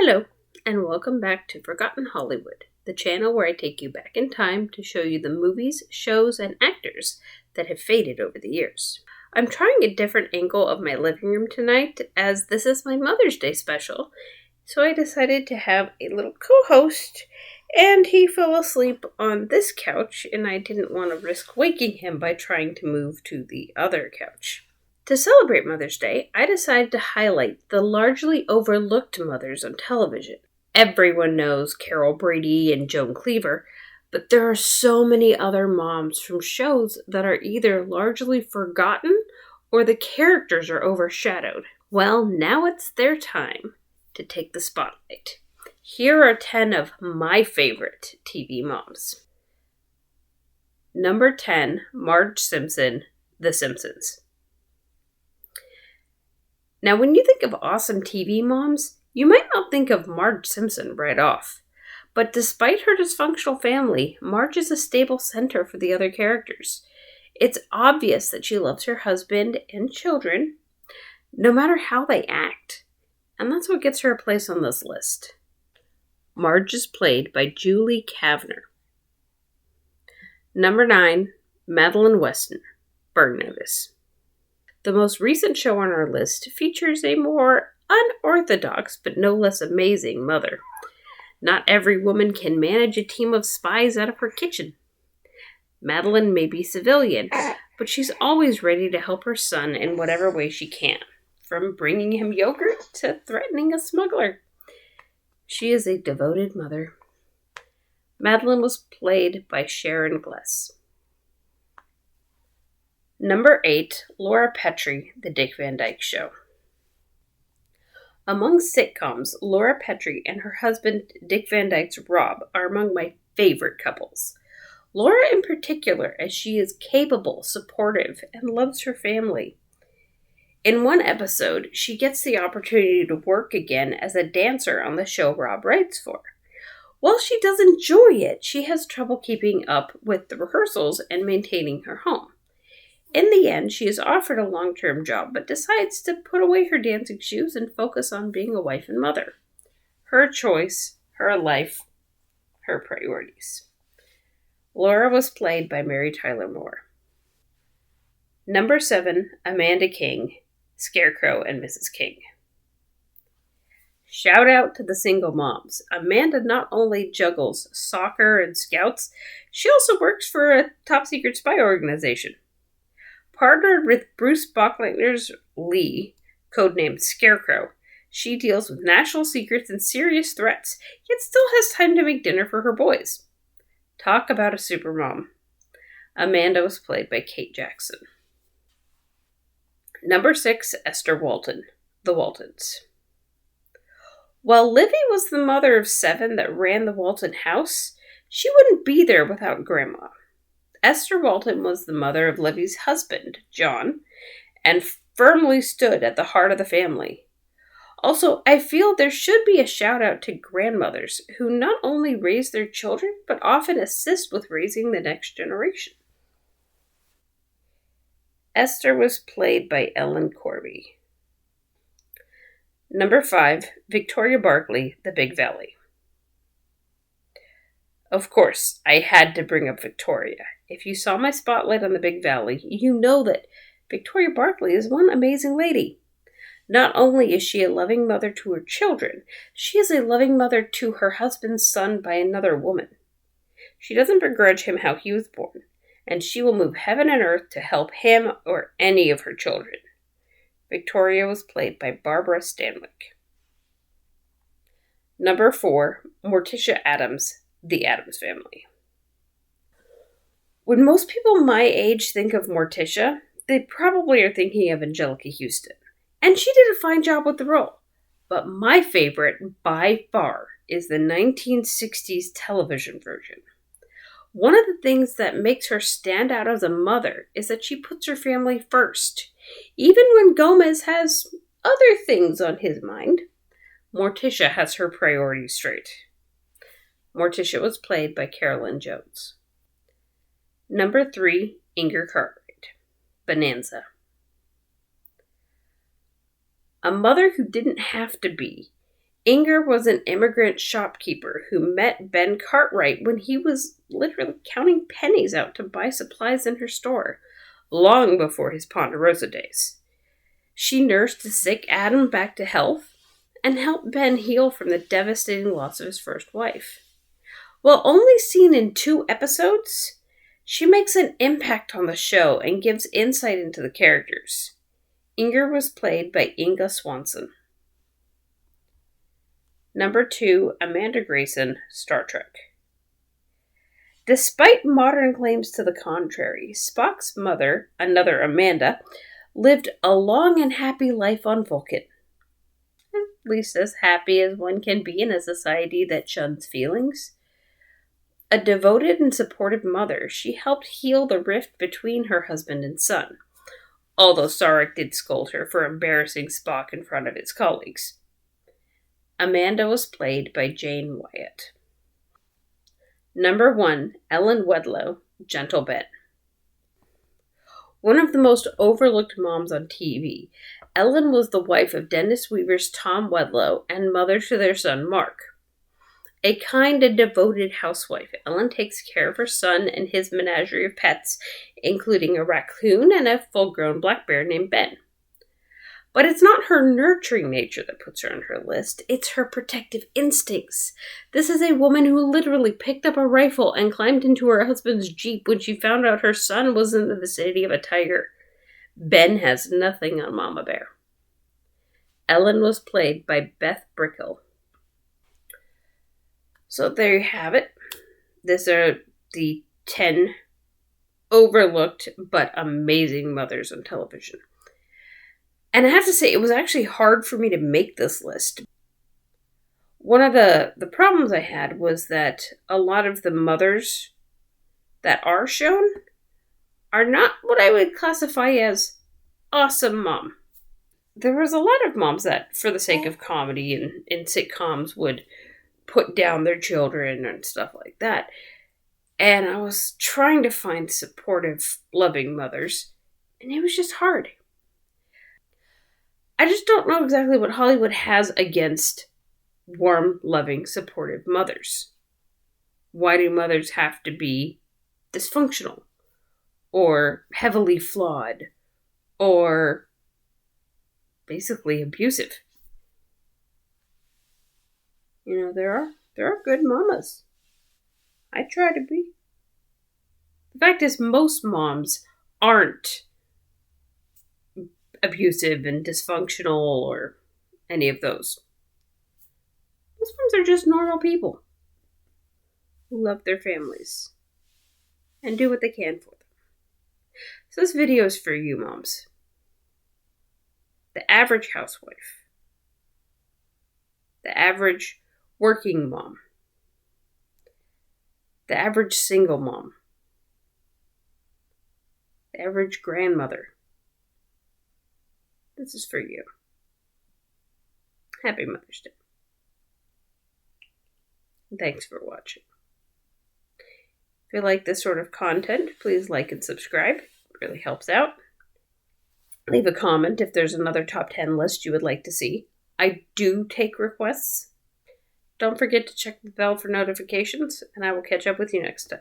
Hello, and welcome back to Forgotten Hollywood, the channel where I take you back in time to show you the movies, shows, and actors that have faded over the years. I'm trying a different angle of my living room tonight, as this is my Mother's Day special, so I decided to have a little co-host, and he fell asleep on this couch, and I didn't want to risk waking him by trying to move to the other couch. To celebrate Mother's Day, I decided to highlight the largely overlooked mothers on television. Everyone knows Carol Brady and Joan Cleaver, but there are so many other moms from shows that are either largely forgotten or the characters are overshadowed. Well, now it's their time to take the spotlight. Here are 10 of my favorite TV moms. Number 10, Marge Simpson, The Simpsons. Now, when you think of awesome TV moms, you might not think of Marge Simpson right off. But despite her dysfunctional family, Marge is a stable center for the other characters. It's obvious that she loves her husband and children, no matter how they act. And that's what gets her a place on this list. Marge is played by Julie Kavner. Number 9, Madeleine Weston, Burn Notice. The most recent show on our list features a more unorthodox but no less amazing mother. Not every woman can manage a team of spies out of her kitchen. Madeleine may be civilian, but she's always ready to help her son in whatever way she can, from bringing him yogurt to threatening a smuggler. She is a devoted mother. Madeleine was played by Sharon Gless. Number 8, Laura Petry, The Dick Van Dyke Show. Among sitcoms, Laura Petry and her husband Dick Van Dyke's Rob are among my favorite couples. Laura in particular, as she is capable, supportive, and loves her family. In one episode, she gets the opportunity to work again as a dancer on the show Rob writes for. While she does enjoy it, she has trouble keeping up with the rehearsals and maintaining her home. In the end, she is offered a long-term job, but decides to put away her dancing shoes and focus on being a wife and mother. Her choice, her life, her priorities. Laura was played by Mary Tyler Moore. Number 7, Amanda King, Scarecrow and Mrs. King. Shout out to the single moms. Amanda not only juggles soccer and scouts, she also works for a top-secret spy organization. Partnered with Bruce Bochler's Lee, codenamed Scarecrow, she deals with national secrets and serious threats, yet still has time to make dinner for her boys. Talk about a supermom. Amanda was played by Kate Jackson. Number 6, Esther Walton, The Waltons. While Livy was the mother of 7 that ran the Walton house, she wouldn't be there without Grandma. Esther Walton was the mother of Livy's husband, John, and firmly stood at the heart of the family. Also, I feel there should be a shout out to grandmothers who not only raise their children, but often assist with raising the next generation. Esther was played by Ellen Corby. Number 5, Victoria Barkley, The Big Valley. Of course, I had to bring up Victoria. If you saw my spotlight on the Big Valley, you know that Victoria Barkley is one amazing lady. Not only is she a loving mother to her children, she is a loving mother to her husband's son by another woman. She doesn't begrudge him how he was born, and she will move heaven and earth to help him or any of her children. Victoria was played by Barbara Stanwyck. Number 4, Morticia Adams, The Addams Family. When most people my age think of Morticia, they probably are thinking of Angelica Houston. And she did a fine job with the role. But my favorite, by far, is the 1960s television version. One of the things that makes her stand out as a mother is that she puts her family first. Even when Gomez has other things on his mind, Morticia has her priorities straight. Morticia was played by Carolyn Jones. Number 3, Inger Cartwright, Bonanza. A mother who didn't have to be, Inger was an immigrant shopkeeper who met Ben Cartwright when he was literally counting pennies out to buy supplies in her store, long before his Ponderosa days. She nursed the sick Adam back to health and helped Ben heal from the devastating loss of his first wife. While only seen in 2 episodes, she makes an impact on the show and gives insight into the characters. Inger was played by Inga Swanson. Number 2, Amanda Grayson, Star Trek. Despite modern claims to the contrary, Spock's mother, another Amanda, lived a long and happy life on Vulcan. At least as happy as one can be in a society that shuns feelings. A devoted and supportive mother, she helped heal the rift between her husband and son, although Sarek did scold her for embarrassing Spock in front of his colleagues. Amanda was played by Jane Wyatt. Number 1, Ellen Wedlow, Gentle Bet. One of the most overlooked moms on TV, Ellen was the wife of Dennis Weaver's Tom Wedlow and mother to their son Mark. A kind and devoted housewife, Ellen takes care of her son and his menagerie of pets, including a raccoon and a full-grown black bear named Ben. But it's not her nurturing nature that puts her on her list, it's her protective instincts. This is a woman who literally picked up a rifle and climbed into her husband's Jeep when she found out her son was in the vicinity of a tiger. Ben has nothing on Mama Bear. Ellen was played by Beth Brickell. So there you have it. These are the 10 overlooked but amazing mothers on television. And I have to say, it was actually hard for me to make this list. One of the problems I had was that a lot of the mothers that are shown are not what I would classify as awesome mom. There was a lot of moms that, for the sake of comedy and in sitcoms, would put down their children and stuff like that. And I was trying to find supportive, loving mothers, and it was just hard. I just don't know exactly what Hollywood has against warm, loving, supportive mothers. Why do mothers have to be dysfunctional? Or heavily flawed? Or basically abusive? You know, there are good mamas. I try to be. The fact is, most moms aren't abusive and dysfunctional or any of those. Most moms are just normal people who love their families and do what they can for them. So this video is for you moms. The average housewife. The average working mom. The average single mom. The average grandmother. This is for you. Happy Mother's Day. Thanks for watching. If you like this sort of content, please like and subscribe. It really helps out. Leave a comment if there's another top 10 list you would like to see. I do take requests. Don't forget to check the bell for notifications, and I will catch up with you next time.